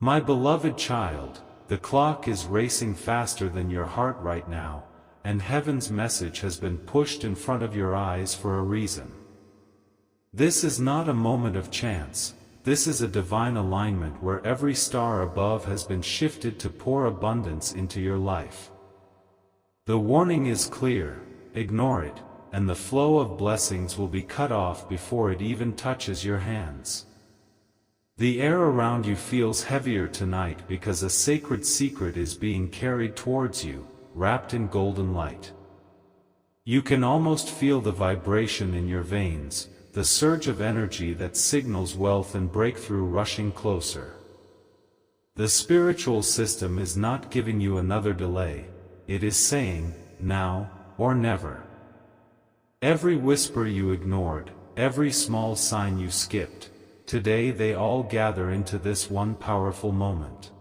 My beloved child, the clock is racing faster than your heart right now, and heaven's message has been pushed in front of your eyes for a reason. This is not a moment of chance, this is a divine alignment where every star above has been shifted to pour abundance into your life. The warning is clear, ignore it, and the flow of blessings will be cut off before it even touches your hands. The air around you feels heavier tonight because a sacred secret is being carried towards you, wrapped in golden light. You can almost feel the vibration in your veins, the surge of energy that signals wealth and breakthrough rushing closer. The spiritual system is not giving you another delay, it is saying, now or never. Every whisper you ignored, every small sign you skipped, today they all gather into this one powerful moment.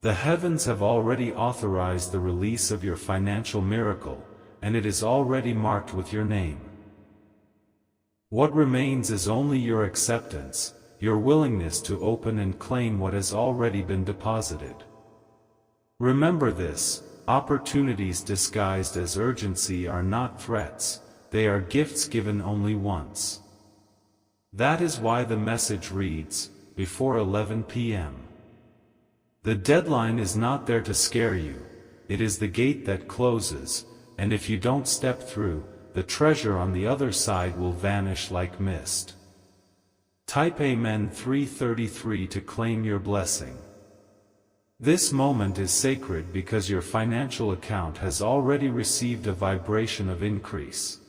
The heavens have already authorized the release of your financial miracle, and it is already marked with your name. What remains is only your acceptance, your willingness to open and claim what has already been deposited. Remember this, opportunities disguised as urgency are not threats, they are gifts given only once. That is why the message reads, before 11 p.m. The deadline is not there to scare you, it is the gate that closes, and if you don't step through, the treasure on the other side will vanish like mist. Type Amen 333 to claim your blessing. This moment is sacred because your financial account has already received a vibration of increase.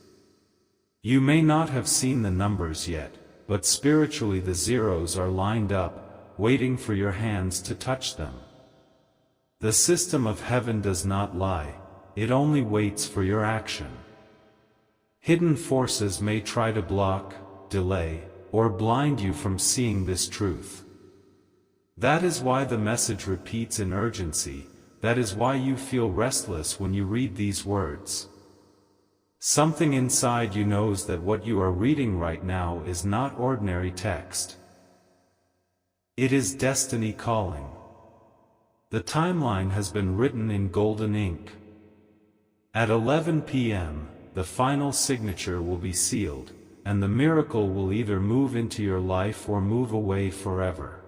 You may not have seen the numbers yet, but spiritually the zeros are lined up, waiting for your hands to touch them. The system of heaven does not lie, it only waits for your action. Hidden forces may try to block, delay, or blind you from seeing this truth. That is why the message repeats in urgency, that is why you feel restless when you read these words. Something inside you knows that what you are reading right now is not ordinary text. It is destiny calling. The timeline has been written in golden ink. At 11 p.m., the final signature will be sealed, and the miracle will either move into your life or move away forever.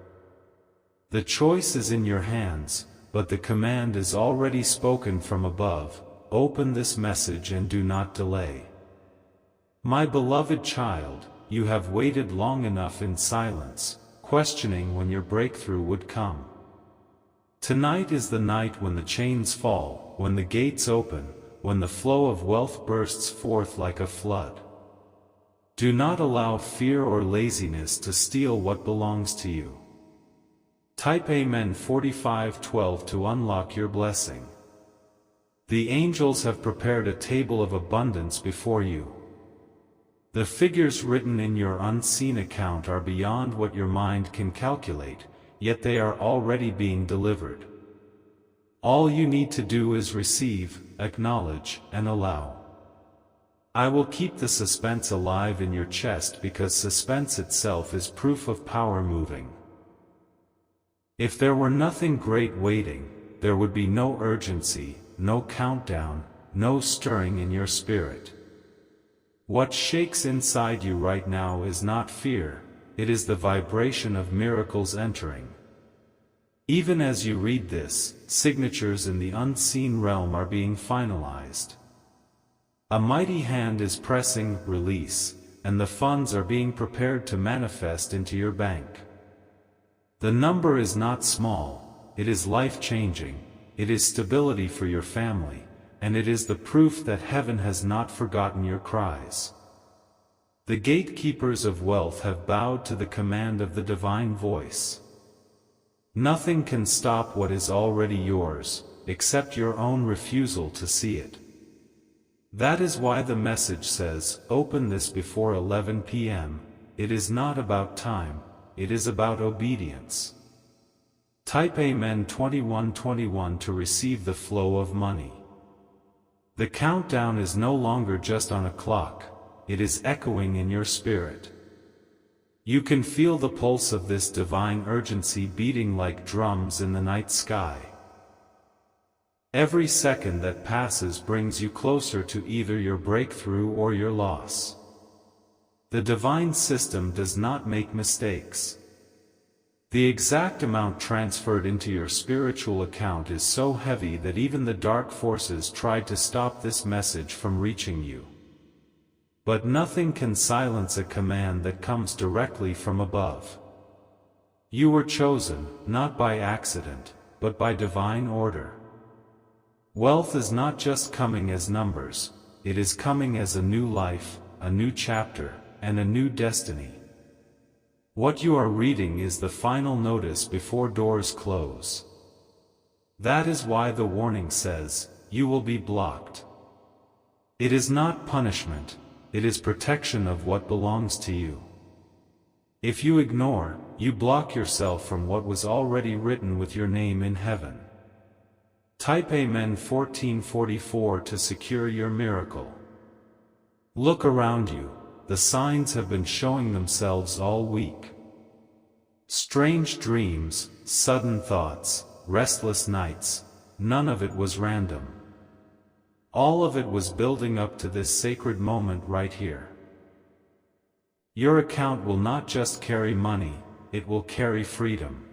The choice is in your hands, but the command is already spoken from above, open this message and do not delay. My beloved child, you have waited long enough in silence, questioning when your breakthrough would come. Tonight is the night when the chains fall, when the gates open, when the flow of wealth bursts forth like a flood. Do not allow fear or laziness to steal what belongs to you. Type Amen 4512 to unlock your blessing. The angels have prepared a table of abundance before you. The figures written in your unseen account are beyond what your mind can calculate, yet they are already being delivered. All you need to do is receive, acknowledge, and allow. I will keep the suspense alive in your chest because suspense itself is proof of power moving. If there were nothing great waiting, there would be no urgency, no countdown, no stirring in your spirit. What shakes inside you right now is not fear, it is the vibration of miracles entering. Even as you read this, signatures in the unseen realm are being finalized. A mighty hand is pressing release, and the funds are being prepared to manifest into your bank. The number is not small, it is life-changing, it is stability for your family, and it is the proof that heaven has not forgotten your cries. The gatekeepers of wealth have bowed to the command of the divine voice. Nothing can stop what is already yours, except your own refusal to see it. That is why the message says, open this before 11 p.m. It is not about time, it is about obedience. Type Amen 2121 to receive the flow of money. The countdown is no longer just on a clock, it is echoing in your spirit. You can feel the pulse of this divine urgency beating like drums in the night sky. Every second that passes brings you closer to either your breakthrough or your loss. The divine system does not make mistakes. The exact amount transferred into your spiritual account is so heavy that even the dark forces tried to stop this message from reaching you. But nothing can silence a command that comes directly from above. You were chosen, not by accident, but by divine order. Wealth is not just coming as numbers, it is coming as a new life, a new chapter, and a new destiny. What you are reading is the final notice before doors close. That is why the warning says, you will be blocked. It is not punishment, it is protection of what belongs to you. If you ignore, you block yourself from what was already written with your name in heaven. Type Amen 1444 to secure your miracle. Look around you, the signs have been showing themselves all week. Strange dreams, sudden thoughts, restless nights, none of it was random. All of it was building up to this sacred moment right here. Your account will not just carry money, it will carry freedom.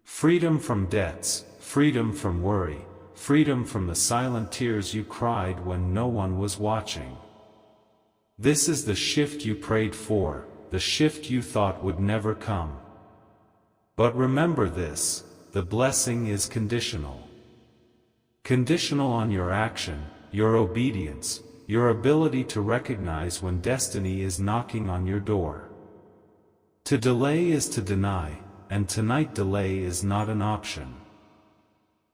Freedom from debts, freedom from worry, freedom from the silent tears you cried when no one was watching. This is the shift you prayed for, the shift you thought would never come. But remember this, the blessing is conditional. Conditional on your action, your obedience, your ability to recognize when destiny is knocking on your door. To delay is to deny, and tonight delay is not an option.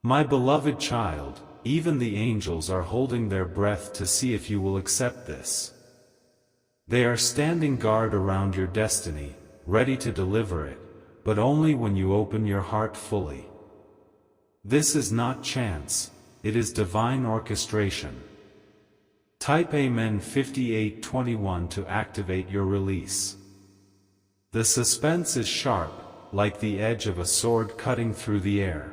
My beloved child, even the angels are holding their breath to see if you will accept this. They are standing guard around your destiny, ready to deliver it, but only when you open your heart fully. This is not chance, it is divine orchestration. Type Amen 5821 to activate your release. The suspense is sharp, like the edge of a sword cutting through the air.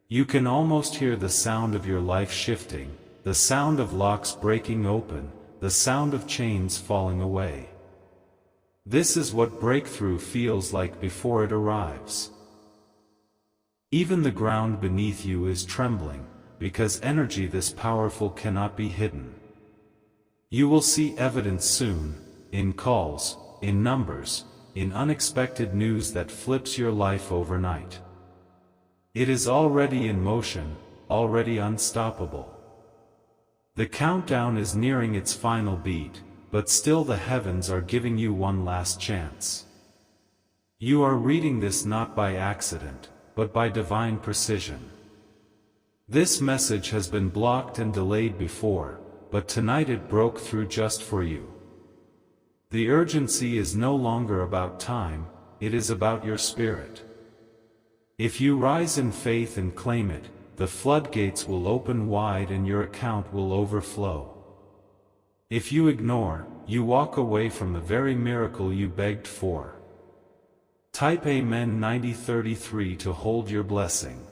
You can almost hear the sound of your life shifting, the sound of locks breaking open, the sound of chains falling away. This is what breakthrough feels like before it arrives. Even the ground beneath you is trembling, because energy this powerful cannot be hidden. You will see evidence soon, in calls, in numbers, in unexpected news that flips your life overnight. It is already in motion, already unstoppable. The countdown is nearing its final beat, but still the heavens are giving you one last chance. You are reading this not by accident, but by divine precision. This message has been blocked and delayed before, but tonight it broke through just for you. The urgency is no longer about time, it is about your spirit. If you rise in faith and claim it, the floodgates will open wide and your account will overflow. If you ignore, you walk away from the very miracle you begged for. Type Amen 9033 to hold your blessing.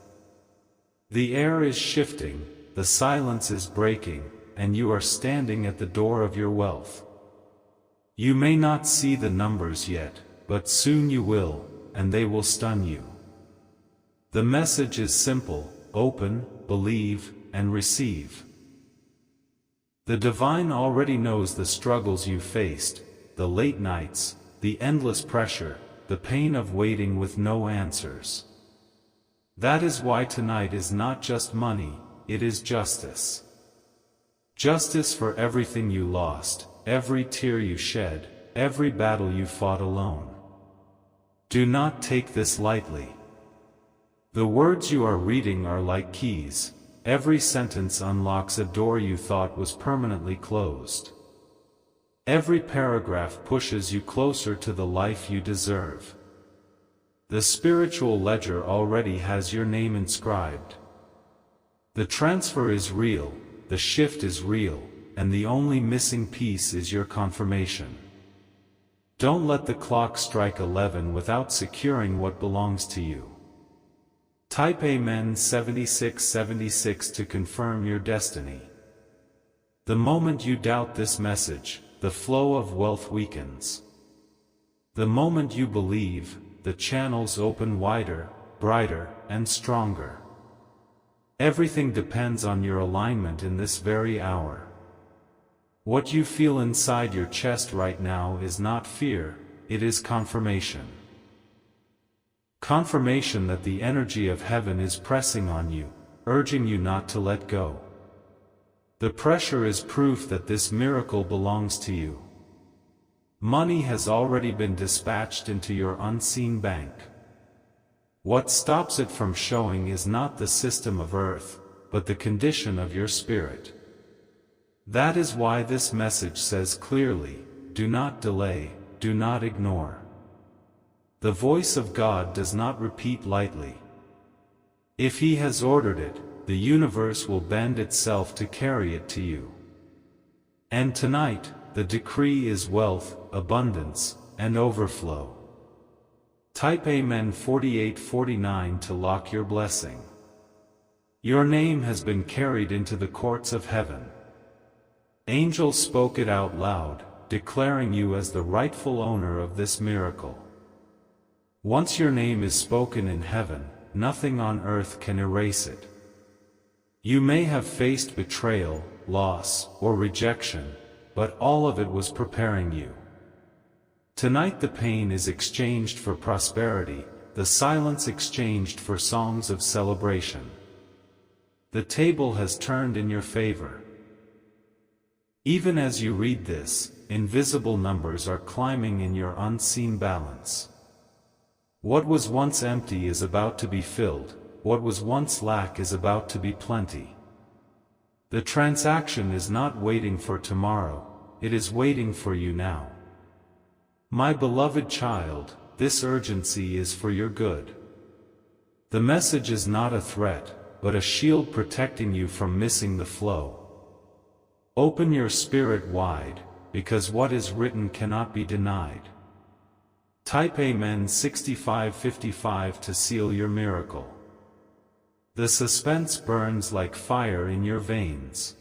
The air is shifting, the silence is breaking, and you are standing at the door of your wealth. You may not see the numbers yet, but soon you will, and they will stun you. The message is simple: open, believe, and receive. The divine already knows the struggles you faced, the late nights, the endless pressure, the pain of waiting with no answers. That is why tonight is not just money, it is justice. Justice for everything you lost, every tear you shed, every battle you fought alone. Do not take this lightly. The words you are reading are like keys. Every sentence unlocks a door you thought was permanently closed. Every paragraph pushes you closer to the life you deserve. The spiritual ledger already has your name inscribed. The transfer is real, the shift is real, and the only missing piece is your confirmation. Don't let the clock strike 11 without securing what belongs to you. Type Amen 7676 to confirm your destiny. The moment you doubt this message, the flow of wealth weakens. The moment you believe, the channels open wider, brighter, and stronger. Everything depends on your alignment in this very hour. What you feel inside your chest right now is not fear, it is confirmation. Confirmation that the energy of heaven is pressing on you, urging you not to let go. The pressure is proof that this miracle belongs to you. Money has already been dispatched into your unseen bank. What stops it from showing is not the system of earth, but the condition of your spirit. That is why this message says clearly, do not delay, do not ignore. The voice of God does not repeat lightly. If He has ordered it, the universe will bend itself to carry it to you. And tonight, the decree is wealth, abundance, and overflow. Type Amen 4849 to lock your blessing. Your name has been carried into the courts of heaven. Angels spoke it out loud, declaring you as the rightful owner of this miracle. Once your name is spoken in heaven, nothing on earth can erase it. You may have faced betrayal, loss, or rejection, but all of it was preparing you. Tonight the pain is exchanged for prosperity, the silence exchanged for songs of celebration. The table has turned in your favor. Even as you read this, invisible numbers are climbing in your unseen balance. What was once empty is about to be filled, what was once lack is about to be plenty. The transaction is not waiting for tomorrow, it is waiting for you now. My beloved child, this urgency is for your good. The message is not a threat, but a shield protecting you from missing the flow. Open your spirit wide, because what is written cannot be denied. Type Amen 6555 to seal your miracle. The suspense burns like fire in your veins.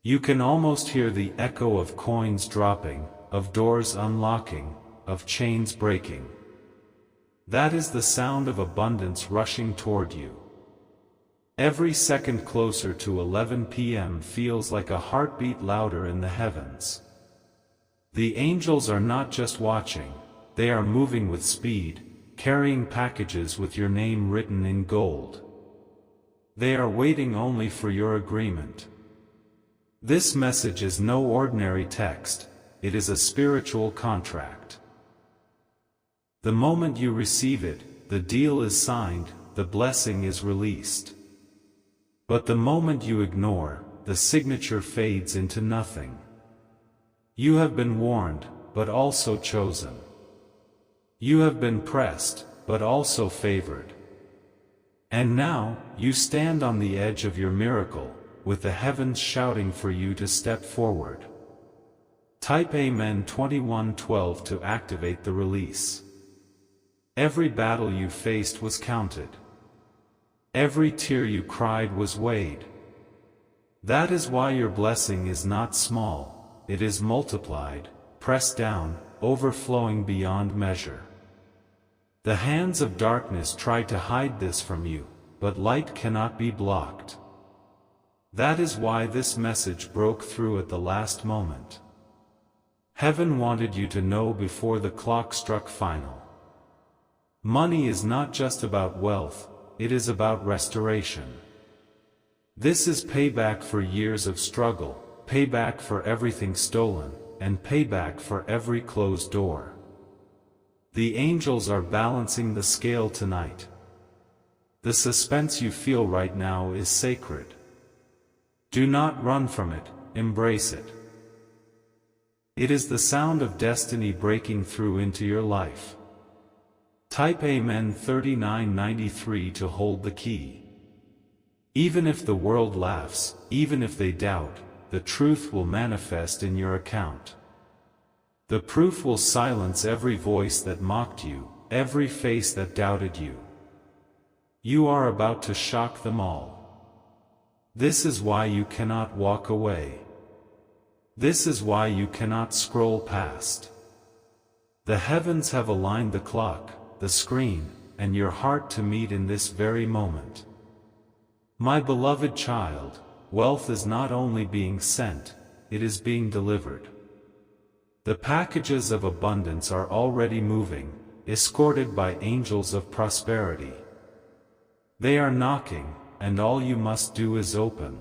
You can almost hear the echo of coins dropping, of doors unlocking, of chains breaking. That is the sound of abundance rushing toward you. Every second closer to 11 p.m. feels like a heartbeat louder in the heavens. The angels are not just watching, they are moving with speed, carrying packages with your name written in gold. They are waiting only for your agreement. This message is no ordinary text, it is a spiritual contract. The moment you receive it, the deal is signed, the blessing is released. But the moment you ignore, the signature fades into nothing. You have been warned, but also chosen. You have been pressed, but also favored. And now, you stand on the edge of your miracle, with the heavens shouting for you to step forward. Type Amen 2112 to activate the release. Every battle you faced was counted. Every tear you cried was weighed. That is why your blessing is not small, it is multiplied, pressed down, overflowing beyond measure. The hands of darkness tried to hide this from you, but light cannot be blocked. That is why this message broke through at the last moment. Heaven wanted you to know before the clock struck final. Money is not just about wealth, it is about restoration. This is payback for years of struggle, payback for everything stolen, and payback for every closed door. The angels are balancing the scale tonight. The suspense you feel right now is sacred. Do not run from it, embrace it. It is the sound of destiny breaking through into your life. Type Amen 3993 to hold the key. Even if the world laughs, even if they doubt, the truth will manifest in your account. The proof will silence every voice that mocked you, every face that doubted you. You are about to shock them all. This is why you cannot walk away. This is why you cannot scroll past. The heavens have aligned the clock, the screen, and your heart to meet in this very moment. My beloved child, wealth is not only being sent, it is being delivered. The packages of abundance are already moving, escorted by angels of prosperity. They are knocking, and all you must do is open.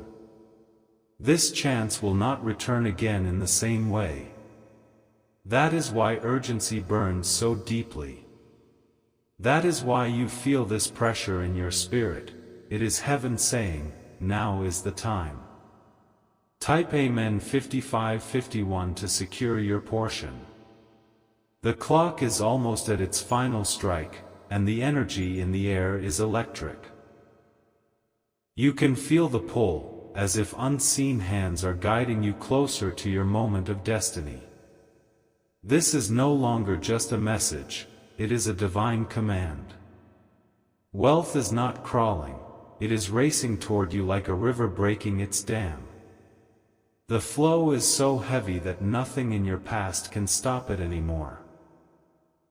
This chance will not return again in the same way. That is why urgency burns so deeply. That is why you feel this pressure in your spirit. It is heaven saying, now is the time. Type Amen 5551 to secure your portion. The clock is almost at its final strike, and the energy in the air is electric. You can feel the pull, as if unseen hands are guiding you closer to your moment of destiny. This is no longer just a message, it is a divine command. Wealth is not crawling, it is racing toward you like a river breaking its dam. The flow is so heavy that nothing in your past can stop it anymore.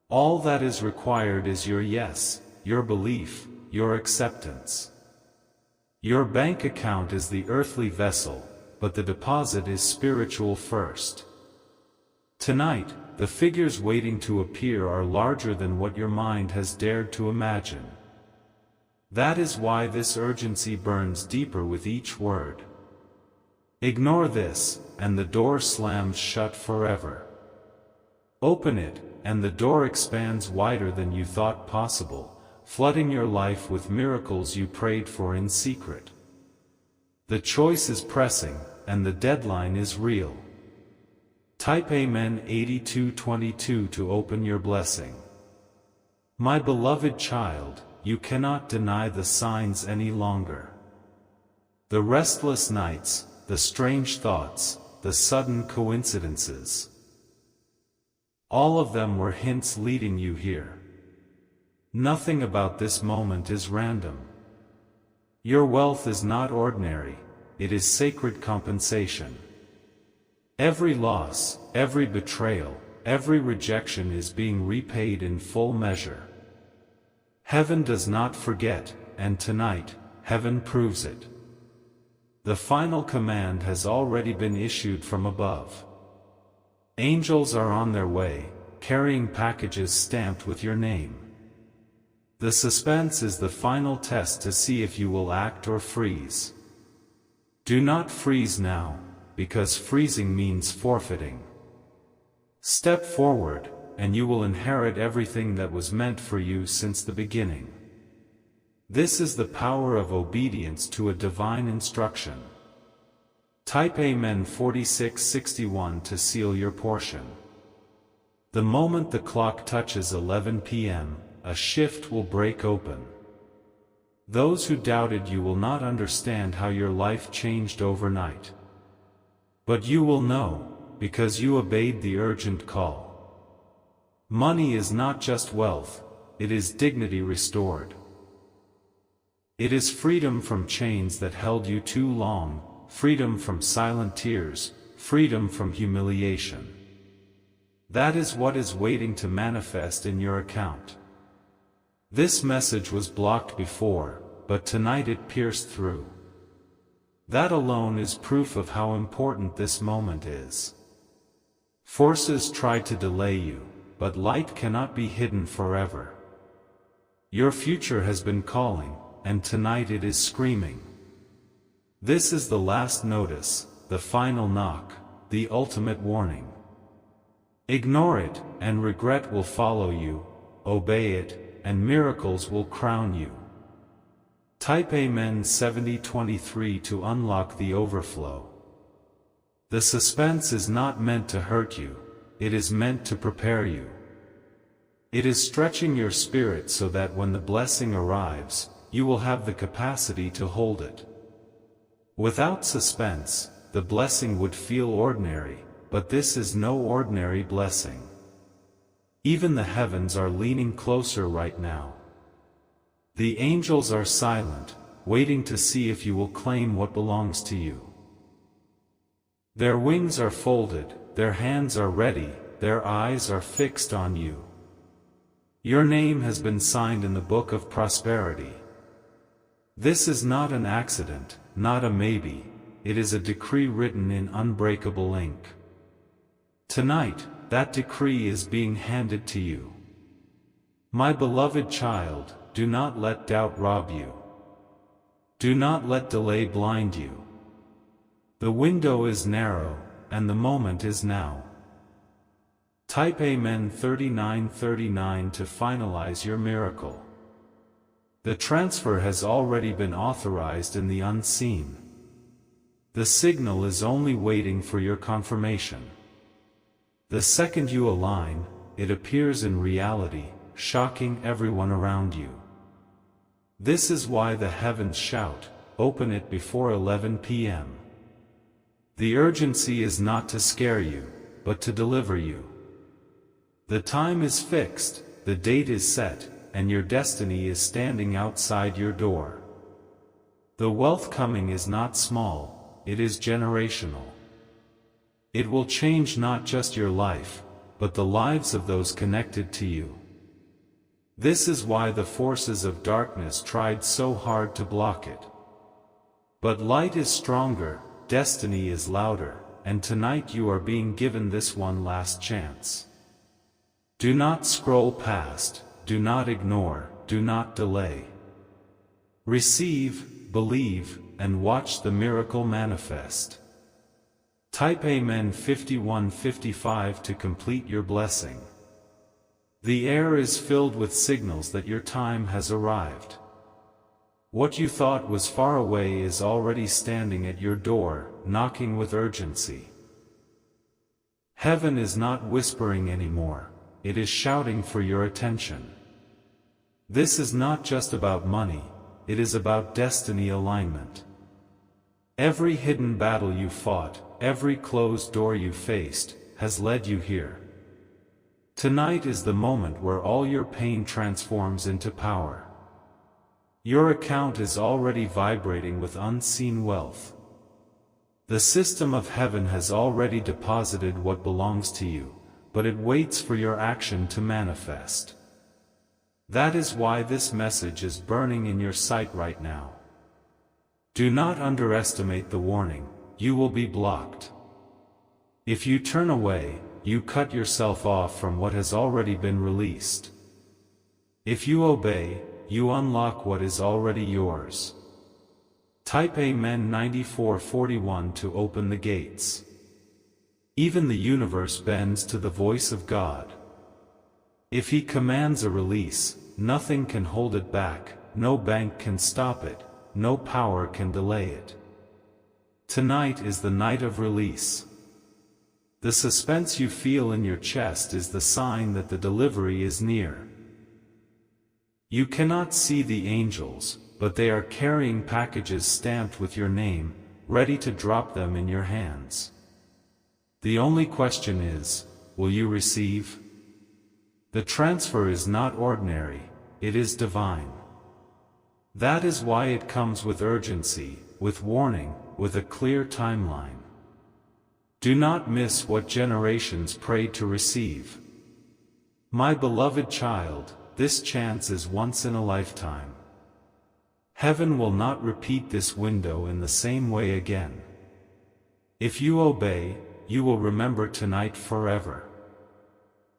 All that is required is your yes, your belief, your acceptance. Your bank account is the earthly vessel, but the deposit is spiritual first. Tonight, the figures waiting to appear are larger than what your mind has dared to imagine. That is why this urgency burns deeper with each word. Ignore this, and the door slams shut forever. Open it, and the door expands wider than you thought possible, flooding your life with miracles you prayed for in secret. The choice is pressing, and the deadline is real. Type Amen 8222 to open your blessing. My beloved child, you cannot deny the signs any longer. The restless nights, the strange thoughts, the sudden coincidences. All of them were hints leading you here. Nothing about this moment is random. Your wealth is not ordinary, it is sacred compensation. Every loss, every betrayal, every rejection is being repaid in full measure. Heaven does not forget, and tonight, heaven proves it. The final command has already been issued from above. Angels are on their way, carrying packages stamped with your name. The suspense is the final test to see if you will act or freeze. Do not freeze now, because freezing means forfeiting. Step forward, and you will inherit everything that was meant for you since the beginning. This is the power of obedience to a divine instruction. Type Amen 4661 to seal your portion. The moment the clock touches 11 p.m., a shift will break open. Those who doubted you will not understand how your life changed overnight. But you will know, because you obeyed the urgent call. Money is not just wealth, it is dignity restored. It is freedom from chains that held you too long, freedom from silent tears, freedom from humiliation. That is what is waiting to manifest in your account. This message was blocked before, but tonight it pierced through. That alone is proof of how important this moment is. Forces try to delay you, but light cannot be hidden forever. Your future has been calling, and tonight it is screaming. This is the last notice, the final knock, the ultimate warning. Ignore it, and regret will follow you. Obey it, and miracles will crown you. Type Amen 7023 to unlock the overflow. The suspense is not meant to hurt you, it is meant to prepare you. It is stretching your spirit so that when the blessing arrives, you will have the capacity to hold it. Without suspense, the blessing would feel ordinary, but this is no ordinary blessing. Even the heavens are leaning closer right now. The angels are silent, waiting to see if you will claim what belongs to you. Their wings are folded, their hands are ready, their eyes are fixed on you. Your name has been signed in the book of prosperity. This is not an accident, not a maybe, it is a decree written in unbreakable ink. Tonight, that decree is being handed to you. My beloved child, do not let doubt rob you. Do not let delay blind you. The window is narrow, and the moment is now. Type Amen 3939 to finalize your miracle. The transfer has already been authorized in the unseen. The signal is only waiting for your confirmation. The second you align, it appears in reality, shocking everyone around you. This is why the heavens shout, open it before 11 p.m. The urgency is not to scare you, but to deliver you. The time is fixed, the date is set, and your destiny is standing outside your door. The wealth coming is not small, it is generational. It will change not just your life, but the lives of those connected to you. This is why the forces of darkness tried so hard to block it. But light is stronger, destiny is louder, and tonight you are being given this one last chance. Do not scroll past, do not ignore, do not delay. Receive, believe, and watch the miracle manifest. Type Amen 5155 to complete your blessing. The air is filled with signals that your time has arrived. What you thought was far away is already standing at your door, knocking with urgency. Heaven is not whispering anymore, it is shouting for your attention. This is not just about money, it is about destiny alignment. Every hidden battle you fought, every closed door you faced, has led you here. Tonight is the moment where all your pain transforms into power. Your account is already vibrating with unseen wealth. The system of heaven has already deposited what belongs to you, but it waits for your action to manifest. That is why this message is burning in your sight right now. Do not underestimate the warning, you will be blocked. If you turn away, you cut yourself off from what has already been released. If you obey, you unlock what is already yours. Type Amen 9441 to open the gates. Even the universe bends to the voice of God. If He commands a release, nothing can hold it back, no bank can stop it, no power can delay it. Tonight is the night of release. The suspense you feel in your chest is the sign that the delivery is near. You cannot see the angels, but they are carrying packages stamped with your name, ready to drop them in your hands. The only question is, will you receive? The transfer is not ordinary, it is divine. That is why it comes with urgency, with warning, with a clear timeline. Do not miss what generations prayed to receive. My beloved child, this chance is once in a lifetime. Heaven will not repeat this window in the same way again. If you obey, you will remember tonight forever.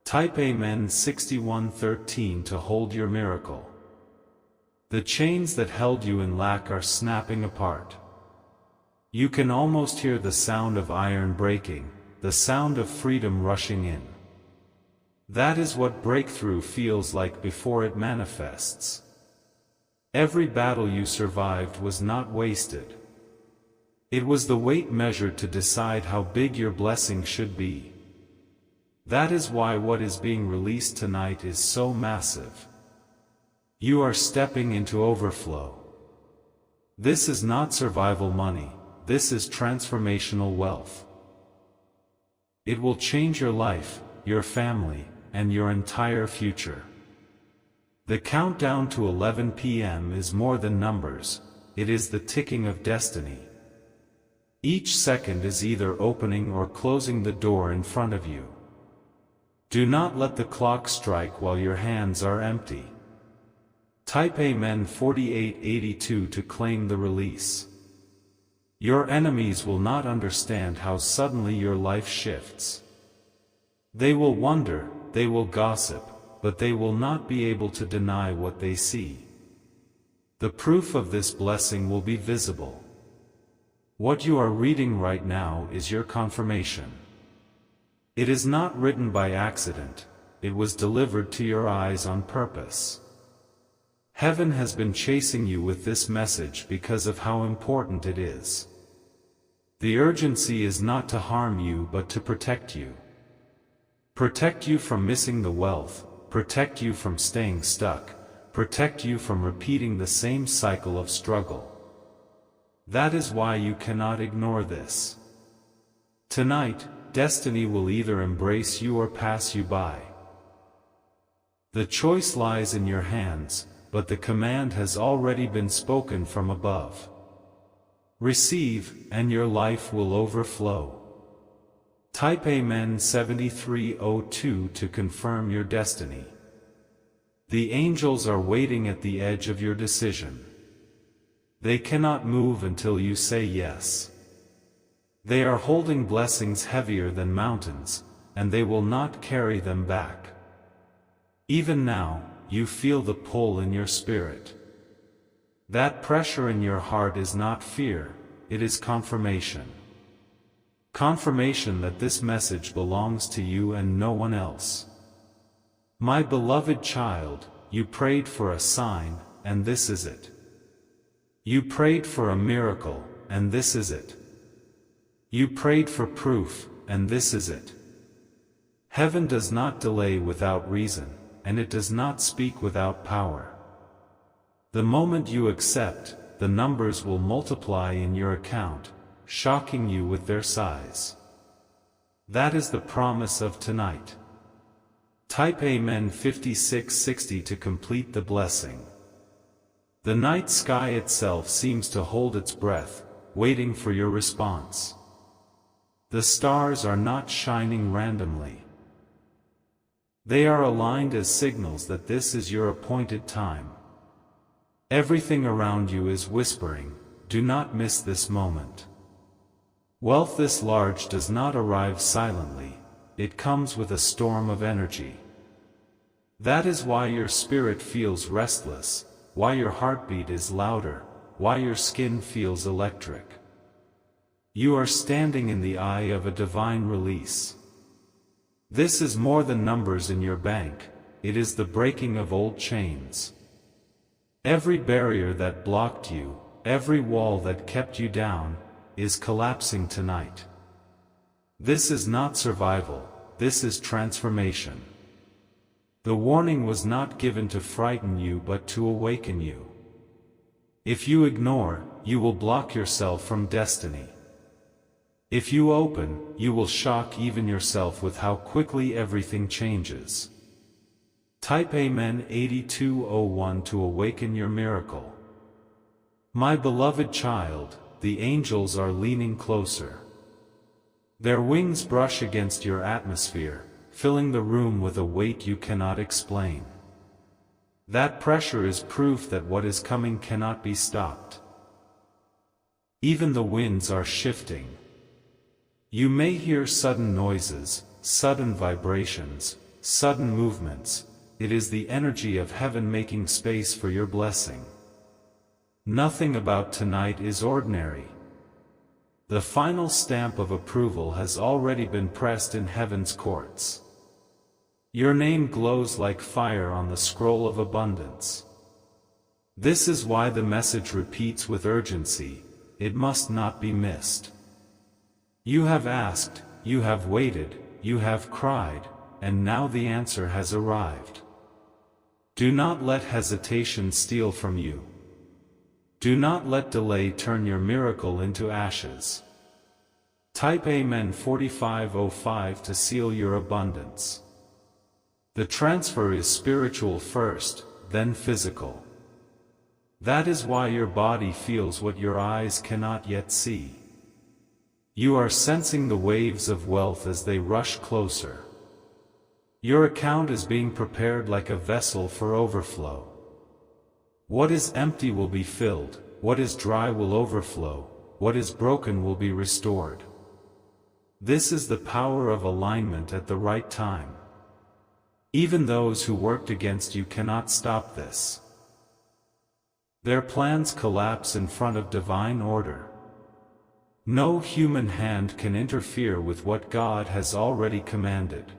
Type Amen 6113 to hold your miracle. The chains that held you in lack are snapping apart. You can almost hear the sound of iron breaking, the sound of freedom rushing in. That is what breakthrough feels like before it manifests. Every battle you survived was not wasted. It was the weight measured to decide how big your blessing should be. That is why what is being released tonight is so massive. You are stepping into overflow. This is not survival money. This is transformational wealth. It will change your life, your family, and your entire future. The countdown to 11 p.m. is more than numbers, it is the ticking of destiny. Each second is either opening or closing the door in front of you. Do not let the clock strike while your hands are empty. Type Amen 4882 to claim the release. Your enemies will not understand how suddenly your life shifts. They will wonder, they will gossip, but they will not be able to deny what they see. The proof of this blessing will be visible. What you are reading right now is your confirmation. It is not written by accident, it was delivered to your eyes on purpose. Heaven has been chasing you with this message because of how important it is. The urgency is not to harm you but to protect you. Protect you from missing the wealth, protect you from staying stuck, protect you from repeating the same cycle of struggle. That is why you cannot ignore this. Tonight, destiny will either embrace you or pass you by. The choice lies in your hands, but the command has already been spoken from above. Receive, and your life will overflow. Type Amen 7302 to confirm your destiny. The angels are waiting at the edge of your decision. They cannot move until you say yes. They are holding blessings heavier than mountains, and they will not carry them back. Even now, you feel the pull in your spirit. That pressure in your heart is not fear, it is confirmation. Confirmation that this message belongs to you and no one else. My beloved child, you prayed for a sign, and this is it. You prayed for a miracle, and this is it. You prayed for proof, and this is it. Heaven does not delay without reason, and it does not speak without power. The moment you accept, the numbers will multiply in your account, shocking you with their size. That is the promise of tonight. Type Amen 5660 to complete the blessing. The night sky itself seems to hold its breath, waiting for your response. The stars are not shining randomly. They are aligned as signals that this is your appointed time. Everything around you is whispering, do not miss this moment. Wealth this large does not arrive silently, it comes with a storm of energy. That is why your spirit feels restless, why your heartbeat is louder, why your skin feels electric. You are standing in the eye of a divine release. This is more than numbers in your bank, it is the breaking of old chains. Every barrier that blocked you, every wall that kept you down, is collapsing tonight. This is not survival, this is transformation. The warning was not given to frighten you but to awaken you. If you ignore, you will block yourself from destiny. If you open, you will shock even yourself with how quickly everything changes. Type Amen 8201 to awaken your miracle. My beloved child, the angels are leaning closer. Their wings brush against your atmosphere, filling the room with a weight you cannot explain. That pressure is proof that what is coming cannot be stopped. Even the winds are shifting. You may hear sudden noises, sudden vibrations, sudden movements. It is the energy of heaven making space for your blessing. Nothing about tonight is ordinary. The final stamp of approval has already been pressed in heaven's courts. Your name glows like fire on the scroll of abundance. This is why the message repeats with urgency, it must not be missed. You have asked, you have waited, you have cried, and now the answer has arrived. Do not let hesitation steal from you. Do not let delay turn your miracle into ashes. Type Amen 4505 to seal your abundance. The transfer is spiritual first, then physical. That is why your body feels what your eyes cannot yet see. You are sensing the waves of wealth as they rush closer. Your account is being prepared like a vessel for overflow. What is empty will be filled, what is dry will overflow, what is broken will be restored. This is the power of alignment at the right time. Even those who worked against you cannot stop this. Their plans collapse in front of divine order. No human hand can interfere with what God has already commanded.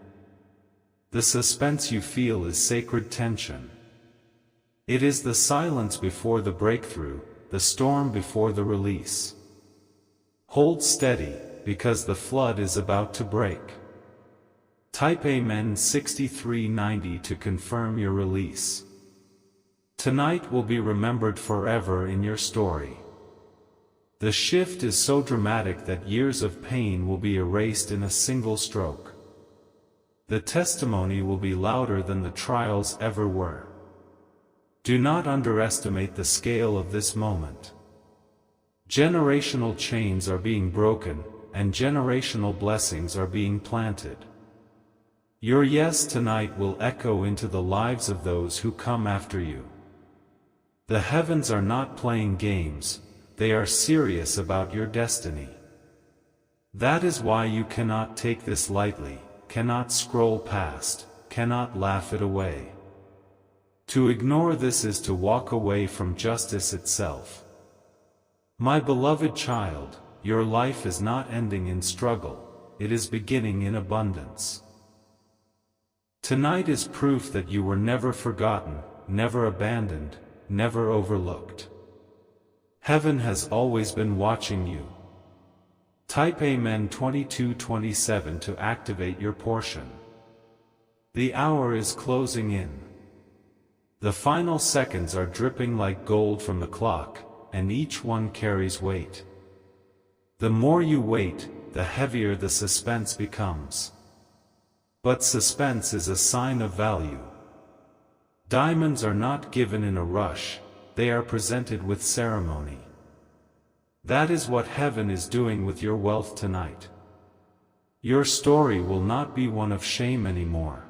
The suspense you feel is sacred tension. It is the silence before the breakthrough, the storm before the release. Hold steady, because the flood is about to break. Type Amen 6390 to confirm your release. Tonight will be remembered forever in your story. The shift is so dramatic that years of pain will be erased in a single stroke. The testimony will be louder than the trials ever were. Do not underestimate the scale of this moment. Generational chains are being broken, and generational blessings are being planted. Your yes tonight will echo into the lives of those who come after you. The heavens are not playing games, they are serious about your destiny. That is why you cannot take this lightly, cannot scroll past, cannot laugh it away. To ignore this is to walk away from justice itself. My beloved child, your life is not ending in struggle, it is beginning in abundance. Tonight is proof that you were never forgotten, never abandoned, never overlooked. Heaven has always been watching you. Type Amen 2227 to activate your portion. The hour is closing in. The final seconds are dripping like gold from the clock, and each one carries weight. The more you wait, the heavier the suspense becomes. But suspense is a sign of value. Diamonds are not given in a rush, they are presented with ceremony. That is what heaven is doing with your wealth tonight. Your story will not be one of shame anymore.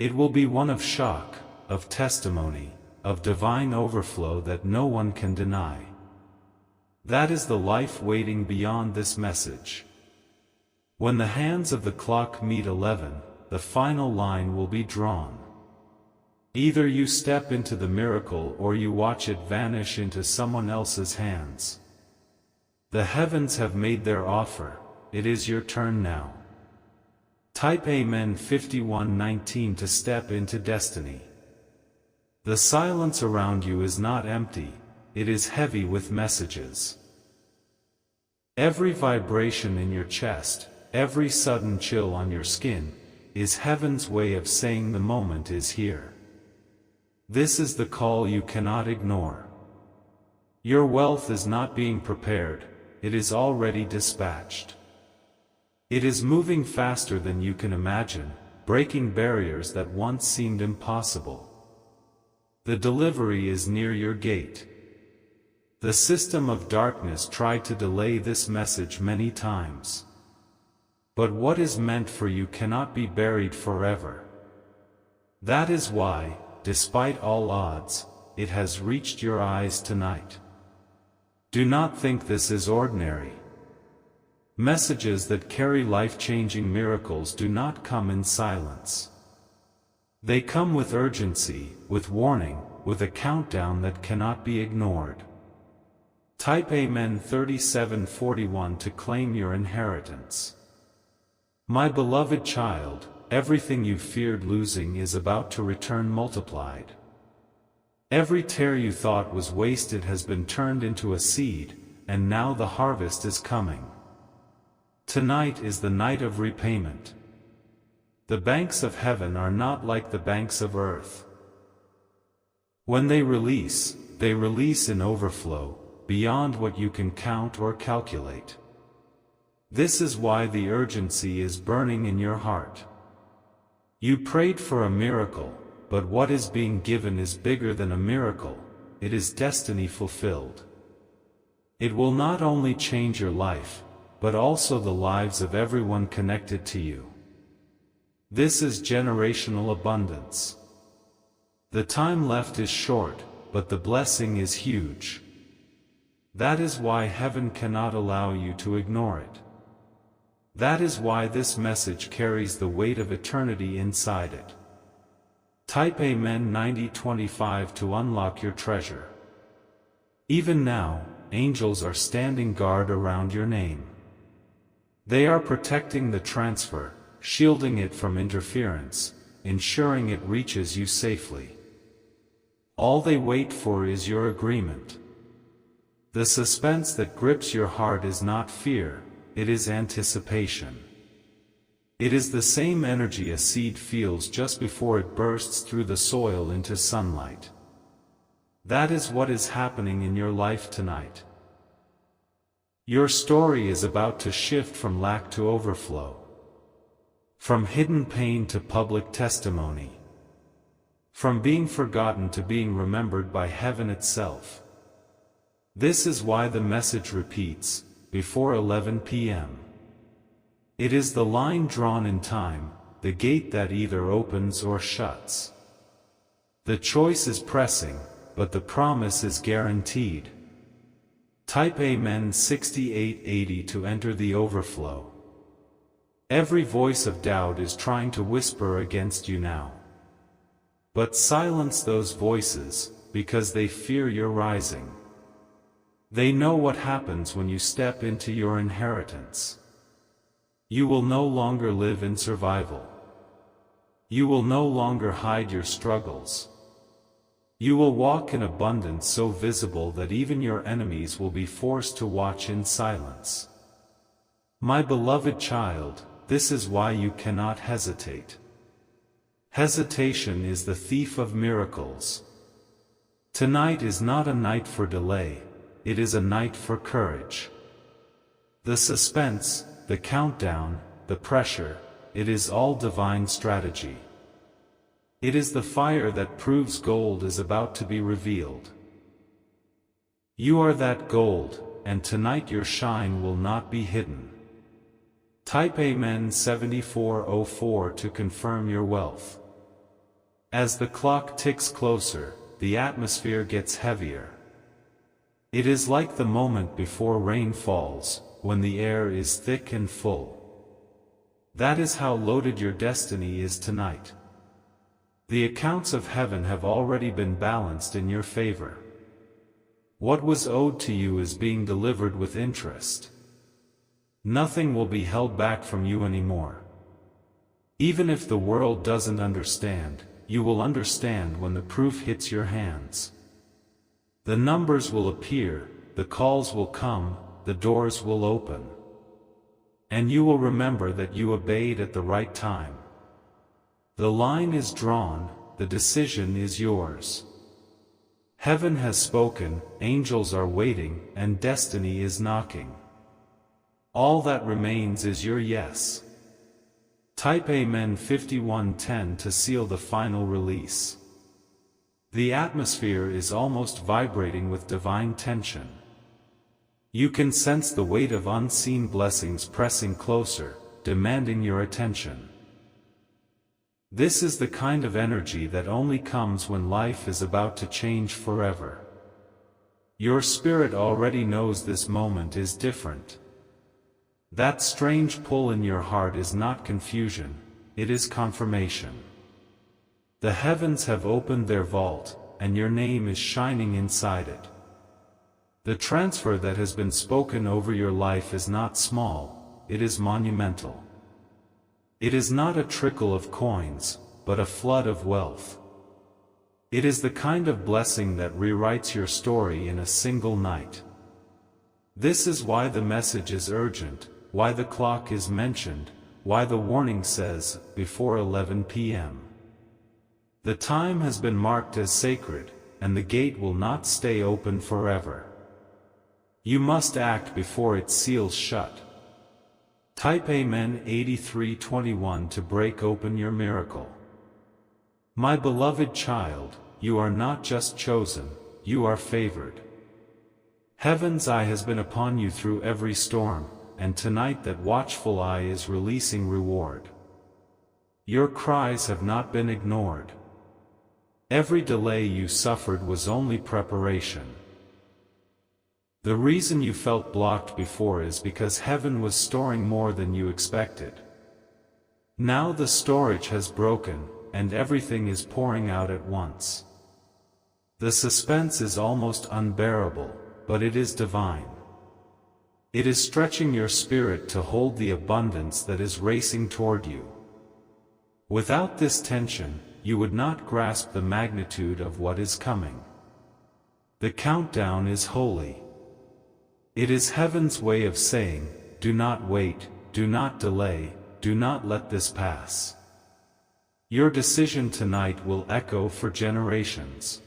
It will be one of shock, of testimony, of divine overflow that no one can deny. That is the life waiting beyond this message. When the hands of the clock meet 11, the final line will be drawn. Either you step into the miracle or you watch it vanish into someone else's hands. The heavens have made their offer, it is your turn now. Type Amen 5119 to step into destiny. The silence around you is not empty, it is heavy with messages. Every vibration in your chest, every sudden chill on your skin, is heaven's way of saying the moment is here. This is the call you cannot ignore. Your wealth is not being prepared, it is already dispatched. It is moving faster than you can imagine, breaking barriers that once seemed impossible. The delivery is near your gate. The system of darkness tried to delay this message many times. But what is meant for you cannot be buried forever. That is why, despite all odds, it has reached your eyes tonight. Do not think this is ordinary. Messages that carry life-changing miracles do not come in silence. They come with urgency, with warning, with a countdown that cannot be ignored. Type Amen 3741 to claim your inheritance. My beloved child, everything you feared losing is about to return multiplied. Every tear you thought was wasted has been turned into a seed, and now the harvest is coming. Tonight is the night of repayment. The banks of heaven are not like the banks of earth. When they release in overflow, beyond what you can count or calculate. This is why the urgency is burning in your heart. You prayed for a miracle, but what is being given is bigger than a miracle. It is destiny fulfilled. It will not only change your life, but also the lives of everyone connected to you. This is generational abundance. The time left is short, but the blessing is huge. That is why heaven cannot allow you to ignore it. That is why this message carries the weight of eternity inside it. Type Amen 9025 to unlock your treasure. Even now, angels are standing guard around your name. They are protecting the transfer, shielding it from interference, ensuring it reaches you safely. All they wait for is your agreement. The suspense that grips your heart is not fear, it is anticipation. It is the same energy a seed feels just before it bursts through the soil into sunlight. That is what is happening in your life tonight. Your story is about to shift from lack to overflow. From hidden pain to public testimony. From being forgotten to being remembered by heaven itself. This is why the message repeats, before 11 p.m. It is the line drawn in time, the gate that either opens or shuts. The choice is pressing, but the promise is guaranteed. Type Amen 6880 to enter the overflow. Every voice of doubt is trying to whisper against you now. But silence those voices, because they fear your rising. They know what happens when you step into your inheritance. You will no longer live in survival. You will no longer hide your struggles. You will walk in abundance so visible that even your enemies will be forced to watch in silence. My beloved child, this is why you cannot hesitate. Hesitation is the thief of miracles. Tonight is not a night for delay, it is a night for courage. The suspense, the countdown, the pressure, it is all divine strategy. It is the fire that proves gold is about to be revealed. You are that gold, and tonight your shine will not be hidden. Type Amen 7404 to confirm your wealth. As the clock ticks closer, the atmosphere gets heavier. It is like the moment before rain falls, when the air is thick and full. That is how loaded your destiny is tonight. The accounts of heaven have already been balanced in your favor. What was owed to you is being delivered with interest. Nothing will be held back from you anymore. Even if the world doesn't understand, you will understand when the proof hits your hands. The numbers will appear, the calls will come, the doors will open. And you will remember that you obeyed at the right time. The line is drawn, the decision is yours. Heaven has spoken, angels are waiting, and destiny is knocking. All that remains is your yes. Type Amen 5110 to seal the final release. The atmosphere is almost vibrating with divine tension. You can sense the weight of unseen blessings pressing closer, demanding your attention. This is the kind of energy that only comes when life is about to change forever. Your spirit already knows this moment is different. That strange pull in your heart is not confusion, it is confirmation. The heavens have opened their vault, and your name is shining inside it. The transfer that has been spoken over your life is not small, it is monumental. It is not a trickle of coins, but a flood of wealth. It is the kind of blessing that rewrites your story in a single night. This is why the message is urgent, why the clock is mentioned, why the warning says, before 11 p.m. The time has been marked as sacred, and the gate will not stay open forever. You must act before it seals shut. Type Amen 8321 to break open your miracle. My beloved child, you are not just chosen, you are favored. Heaven's eye has been upon you through every storm, and tonight that watchful eye is releasing reward. Your cries have not been ignored. Every delay you suffered was only preparation. The reason you felt blocked before is because heaven was storing more than you expected. Now the storage has broken, and everything is pouring out at once. The suspense is almost unbearable, but it is divine. It is stretching your spirit to hold the abundance that is racing toward you. Without this tension, you would not grasp the magnitude of what is coming. The countdown is holy. It is heaven's way of saying, do not wait, do not delay, do not let this pass. Your decision tonight will echo for generations.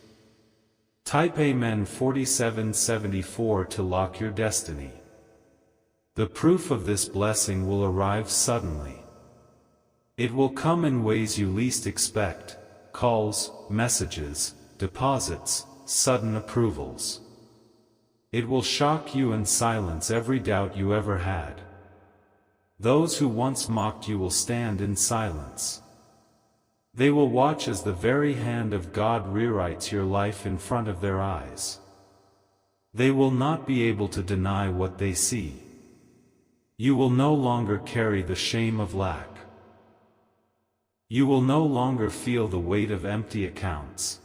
Type Amen 4774 to lock your destiny. The proof of this blessing will arrive suddenly. It will come in ways you least expect: calls, messages, deposits, sudden approvals. It will shock you and silence every doubt you ever had. Those who once mocked you will stand in silence. They will watch as the very hand of God rewrites your life in front of their eyes. They will not be able to deny what they see. You will no longer carry the shame of lack. You will no longer feel the weight of empty accounts.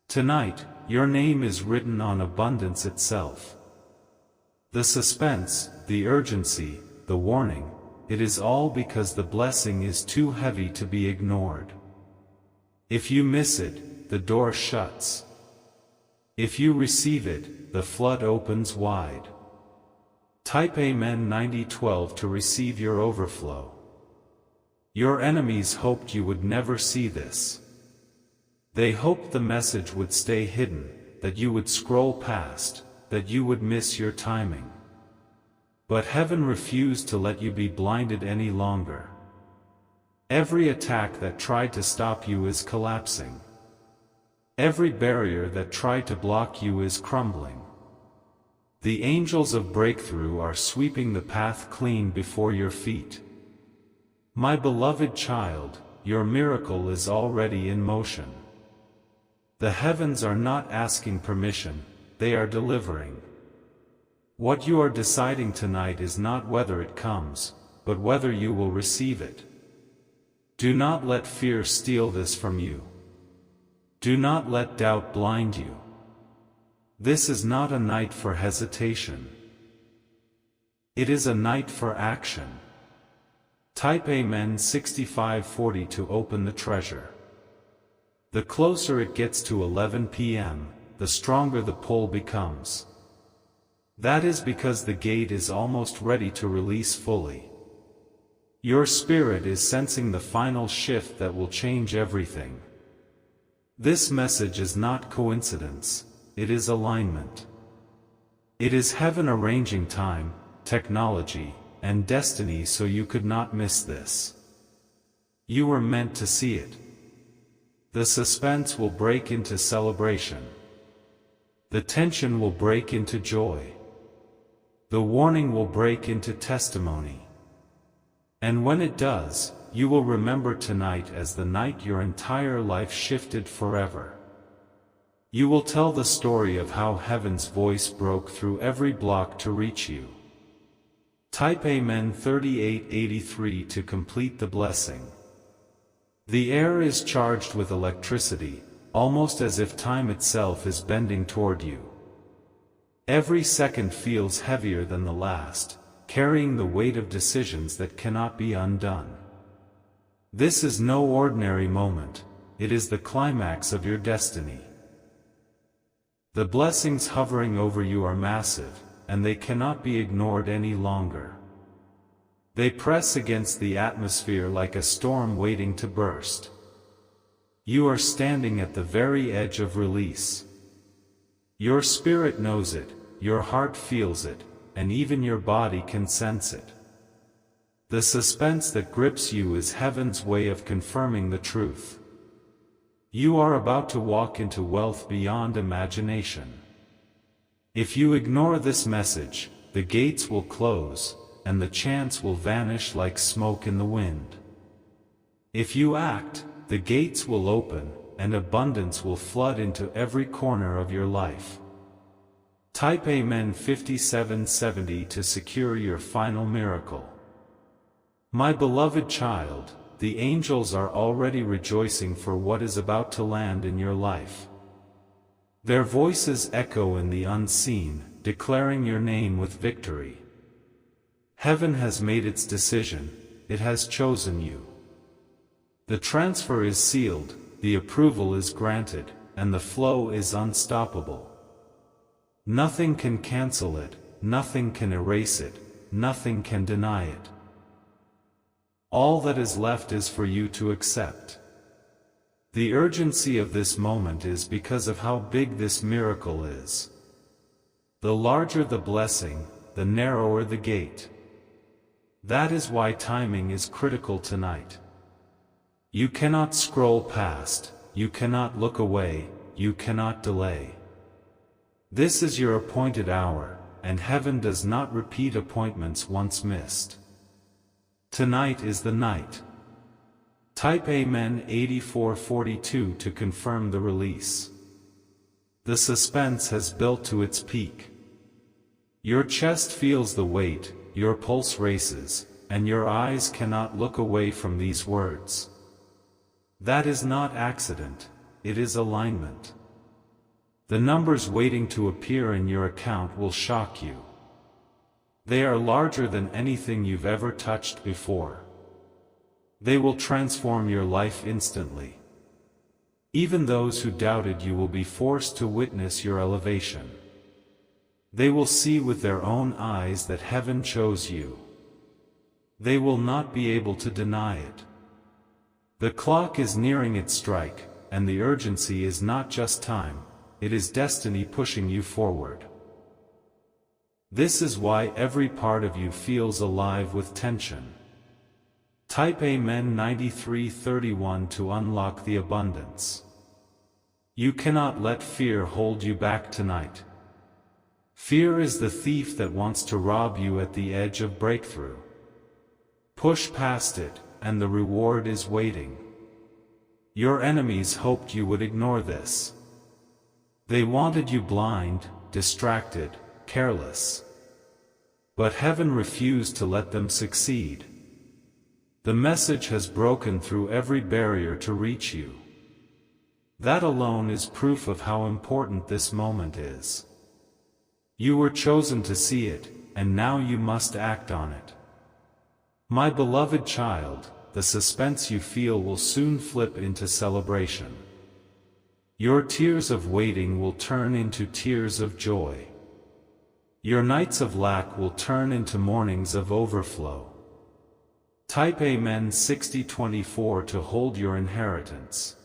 Tonight, your name is written on abundance itself. The suspense, the urgency, the warning, it is all because the blessing is too heavy to be ignored. If you miss it, the door shuts. If you receive it, the flood opens wide. Type Amen 9012 to receive your overflow. Your enemies hoped you would never see this. They hoped the message would stay hidden, that you would scroll past, that you would miss your timing. But heaven refused to let you be blinded any longer. Every attack that tried to stop you is collapsing. Every barrier that tried to block you is crumbling. The angels of breakthrough are sweeping the path clean before your feet. My beloved child, your miracle is already in motion. The heavens are not asking permission, they are delivering. What you are deciding tonight is not whether it comes, but whether you will receive it. Do not let fear steal this from you. Do not let doubt blind you. This is not a night for hesitation. It is a night for action. Type Amen 6540 to open the treasure. The closer it gets to 11 p.m., the stronger the pull becomes. That is because the gate is almost ready to release fully. Your spirit is sensing the final shift that will change everything. This message is not coincidence, it is alignment. It is heaven arranging time, technology, and destiny so you could not miss this. You were meant to see it. The suspense will break into celebration. The tension will break into joy. The warning will break into testimony. And when it does, you will remember tonight as the night your entire life shifted forever. You will tell the story of how heaven's voice broke through every block to reach you. Type Amen 3883 to complete the blessing. The air is charged with electricity, almost as if time itself is bending toward you. Every second feels heavier than the last, carrying the weight of decisions that cannot be undone. This is no ordinary moment, it is the climax of your destiny. The blessings hovering over you are massive, and they cannot be ignored any longer. They press against the atmosphere like a storm waiting to burst. You are standing at the very edge of release. Your spirit knows it, your heart feels it, and even your body can sense it. The suspense that grips you is heaven's way of confirming the truth. You are about to walk into wealth beyond imagination. If you ignore this message, the gates will close, and the chance will vanish like smoke in the wind. If you act, the gates will open, and abundance will flood into every corner of your life. Type Amen 5770 to secure your final miracle. My beloved child, the angels are already rejoicing for what is about to land in your life. Their voices echo in the unseen, declaring your name with victory. Heaven has made its decision, it has chosen you. The transfer is sealed, the approval is granted, and the flow is unstoppable. Nothing can cancel it, nothing can erase it, nothing can deny it. All that is left is for you to accept. The urgency of this moment is because of how big this miracle is. The larger the blessing, the narrower the gate. That is why timing is critical tonight. You cannot scroll past, you cannot look away, you cannot delay. This is your appointed hour, and heaven does not repeat appointments once missed. Tonight is the night. Type Amen 8442 to confirm the release. The suspense has built to its peak. Your chest feels the weight, your pulse races, and your eyes cannot look away from these words. That is not accident, it is alignment. The numbers waiting to appear in your account will shock you. They are larger than anything you've ever touched before. They will transform your life instantly. Even those who doubted you will be forced to witness your elevation. They will see with their own eyes that heaven chose you. They will not be able to deny it. The clock is nearing its strike, and the urgency is not just time, it is destiny pushing you forward. This is why every part of you feels alive with tension. Type Amen 9331 to unlock the abundance. You cannot let fear hold you back tonight. Fear is the thief that wants to rob you at the edge of breakthrough. Push past it, and the reward is waiting. Your enemies hoped you would ignore this. They wanted you blind, distracted, careless. But heaven refused to let them succeed. The message has broken through every barrier to reach you. That alone is proof of how important this moment is. You were chosen to see it, and now you must act on it. My beloved child, the suspense you feel will soon flip into celebration. Your tears of waiting will turn into tears of joy. Your nights of lack will turn into mornings of overflow. Type Amen 6024 to hold your inheritance.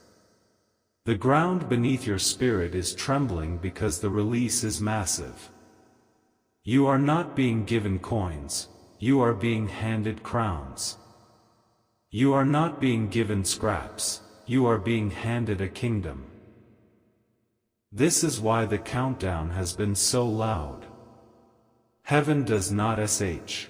The ground beneath your spirit is trembling because the release is massive. You are not being given coins, you are being handed crowns. You are not being given scraps, you are being handed a kingdom. This is why the countdown has been so loud. Heaven does not sh.